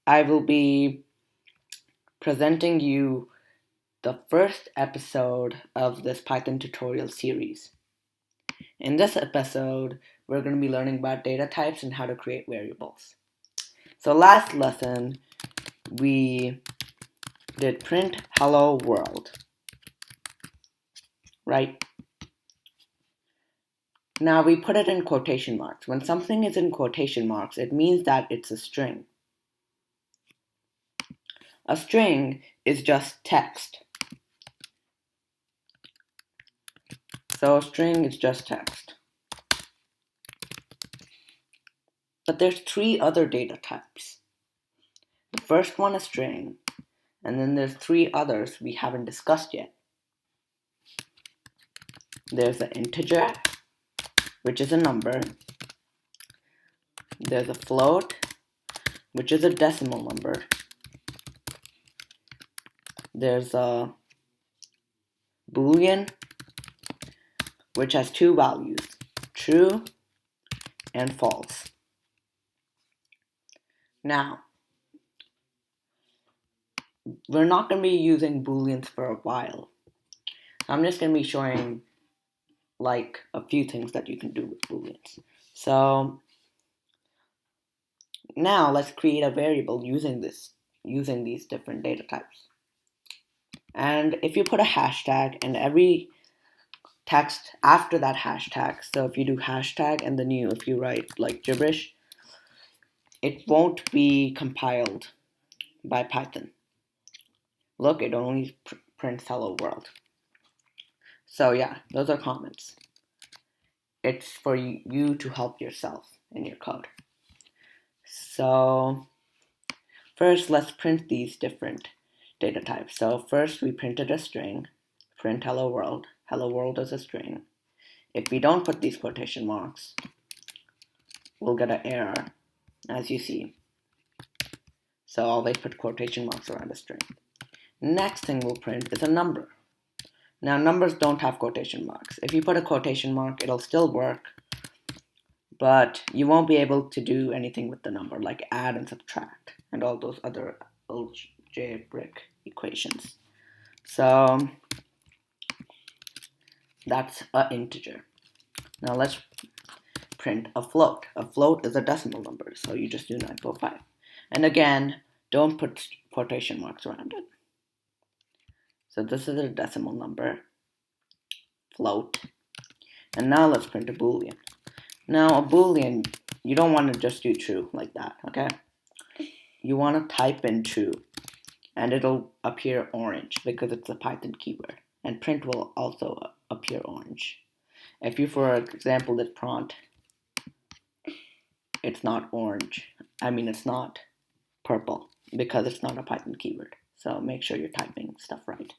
I will be presenting you the first episode of this Python tutorial series. In this episode, we're going to be learning about data types and how to create variables. So last lesson, we did print hello world, right? Now we put it in quotation marks. When something is in quotation marks, it means that it's a string. A string is just text. So a string is just text. But there's three other data types. The first one is string, and then there's three others we haven't discussed yet. There's an integer, which is a number. There's a float, which is a decimal number. There's a Boolean, which has two values, true and false. Now, we're not going to be using Booleans for a while. I'm just going to be showing like a few things that you can do with Booleans. So now let's create a variable using these different data types. And if you put a hashtag and every text after that hashtag, so if you do hashtag and then if you write like gibberish, it won't be compiled by Python. Look, it only prints hello world. So yeah, those are comments. It's for you to help yourself in your code. So first, let's print these different data types. So first, we printed a string, print hello world. Hello world is a string. If we don't put these quotation marks, we'll get an error, as you see. So always put quotation marks around a string. Next thing we'll print is a number. Now numbers don't have quotation marks. If you put a quotation mark, it'll still work, but you won't be able to do anything with the number, like add and subtract, and all those other algebraic equations. So that's an integer. Now let's print a float. A float is a decimal number, so you just do 945. And again, don't put quotation marks around it. So this is a decimal number, float. And now let's print a Boolean. Now a Boolean, you don't want to just do true like that, okay? You want to type in true, and it'll appear orange because it's a Python keyword. And print will also appear orange. If you, for example, did prompt, it's not orange. It's not purple because it's not a Python keyword. So make sure you're typing stuff right.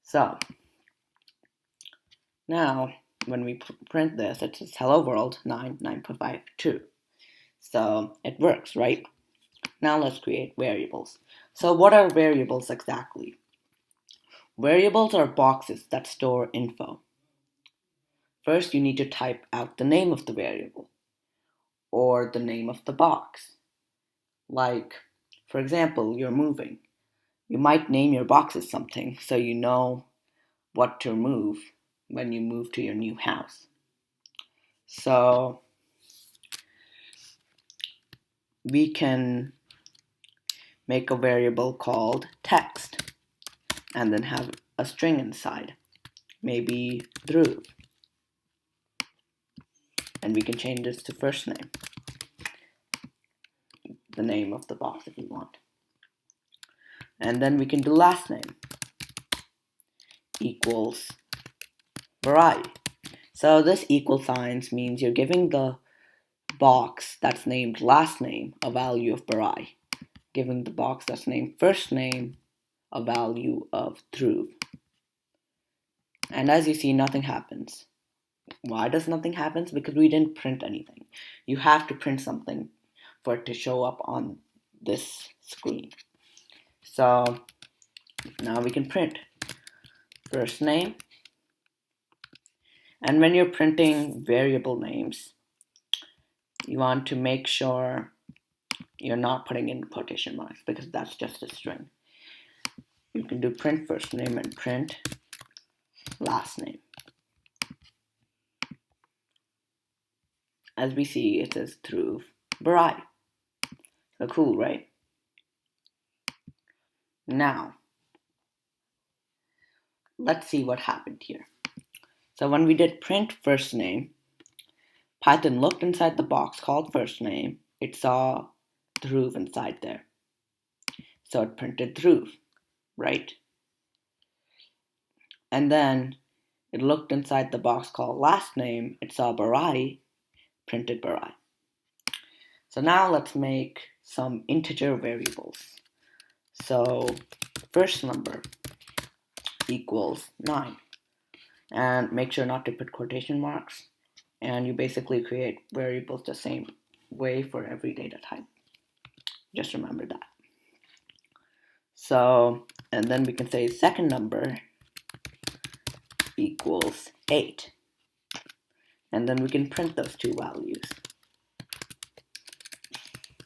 So now when we print this, it says hello world 9.5.2. So it works, right? Now let's create variables. So what are variables exactly? Variables are boxes that store info. First, you need to type out the name of the variable or the name of the box. Like, for example, you're moving. You might name your boxes something so you know what to move when you move to your new house. So we can make a variable called text and then have a string inside, maybe Dhruv. And we can change this to first name, the name of the box if we want. And then we can do last name equals variety. So this equal signs means you're giving the box that's named last name a value of variety, giving the box that's named first name a value of Dhruv. And as you see, nothing happens. Why does nothing happen? Because we didn't print anything. You have to print something for it to show up on this screen. So now we can print first name. And when you're printing variable names, you want to make sure you're not putting in quotation marks because that's just a string. You can do print first name and print last name. As we see, it says Dhruv Barai. So cool, right? Now, let's see what happened here. So when we did print first name, Python looked inside the box called first name. It saw Dhruv inside there. So it printed Dhruv, right? And then it looked inside the box called last name. It saw Barai, printed Barai. So now let's make some integer variables. So first number equals 9. And make sure not to put quotation marks. And you basically create variables the same way for every data type. Just remember that. So, and then we can say second number equals 8. And then we can print those two values.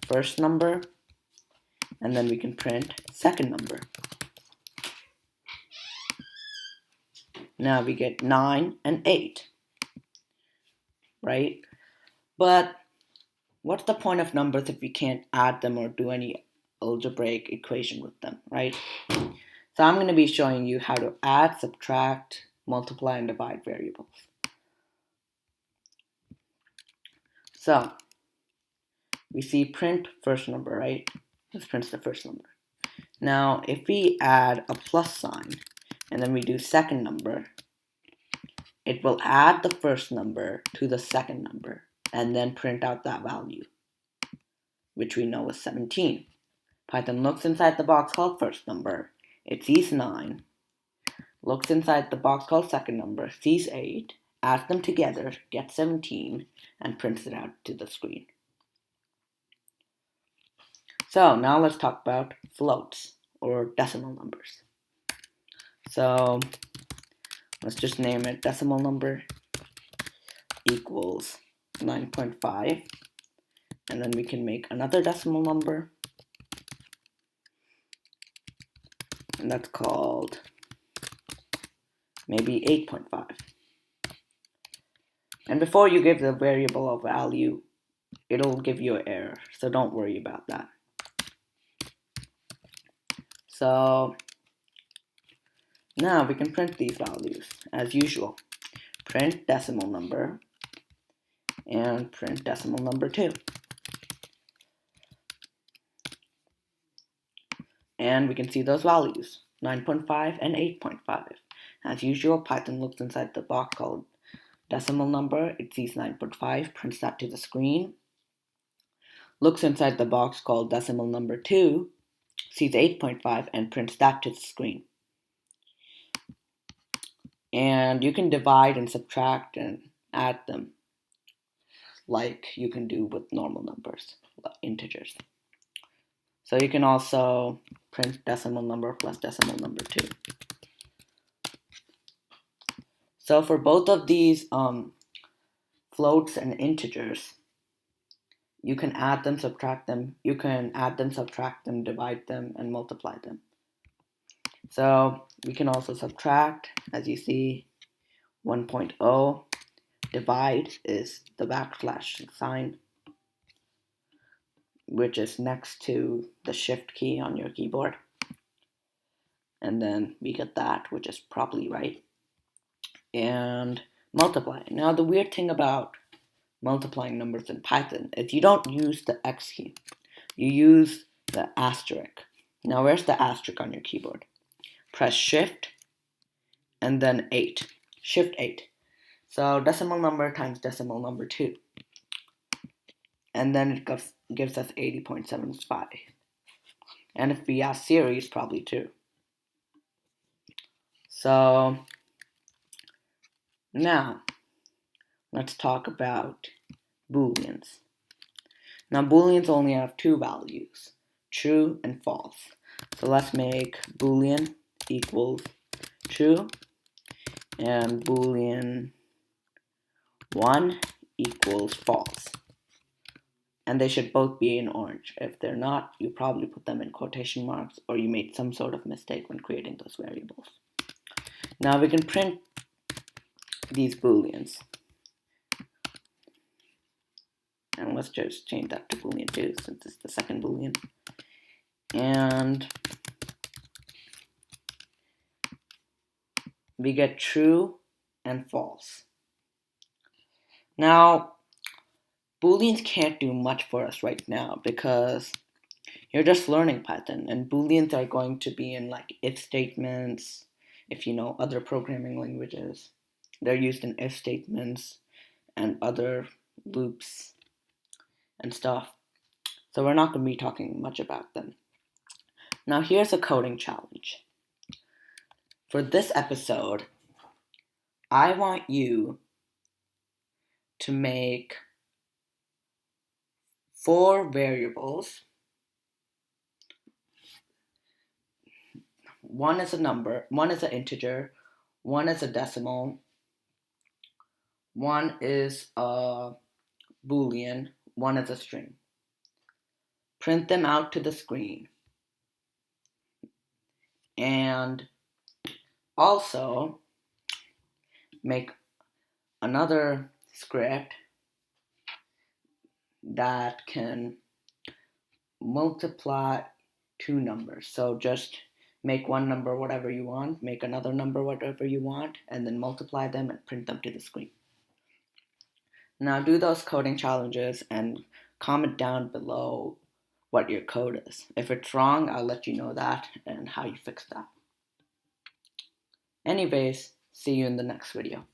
First number, and then we can print second number. Now we get 9 and 8, right? But what's the point of numbers if we can't add them or do any algebraic equation with them, right? So I'm going to be showing you how to add, subtract, multiply, and divide variables. So we see print first number, right? Let's print the first number. Now, if we add a plus sign and then we do second number, it will add the first number to the second number and then print out that value, which we know is 17. Python looks inside the box called first number. It sees 9. Looks inside the box called second number, sees 8, adds them together, gets 17, and prints it out to the screen. So now let's talk about floats or decimal numbers. So let's just name it decimal number equals 9.5. And then we can make another decimal number. And that's called maybe 8.5. And before you give the variable a value, it'll give you an error. So don't worry about that. So now we can print these values as usual. Print decimal number and print decimal number 2. And we can see those values, 9.5 and 8.5. As usual, Python looks inside the box called decimal number. It sees 9.5, prints that to the screen. Looks inside the box called decimal number 2, sees 8.5, and prints that to the screen. And you can divide and subtract and add them like you can do with normal numbers, like integers. So you can also print decimal number plus decimal number 2. So for both of these floats and integers, you can add them, subtract them. You can add them, subtract them, divide them, and multiply them. So we can also subtract, as you see, 1.0. Divide is the backslash sign, which is next to the shift key on your keyboard. And then we get that, which is probably right. And multiply. Now the weird thing about multiplying numbers in Python is you don't use the X key. You use the asterisk. Now where's the asterisk on your keyboard? Press Shift and then 8. Shift 8. So decimal number times decimal number 2. And then it gives us 80.75. And if we ask Siri, it's probably 2. So now let's talk about Booleans. Now Booleans only have 2 values, true and false. So let's make Boolean equals true and Boolean 1 equals false. and they should both be in orange. If they're not, you probably put them in quotation marks, or you made some sort of mistake when creating those variables. Now we can print these Booleans. And let's just change that to Boolean 2 since it's the second Boolean. And we get true and false. Now, Booleans can't do much for us right now because you're just learning Python, and Booleans are going to be in like if statements, if you know other programming languages. They're used in if statements and other loops and stuff. So we're not going to be talking much about them. Now here's a coding challenge. For this episode, I want you to make 4 variables. One is a number, one is an integer, one is a decimal, one is a Boolean, one is a string. Print them out to the screen. And also make another script that can multiply 2 numbers. So just make one number whatever you want, make another number whatever you want, and then multiply them and print them to the screen. Now do those coding challenges and comment down below what your code is. If it's wrong, I'll let you know that and how you fix that. Anyways, see you in the next video.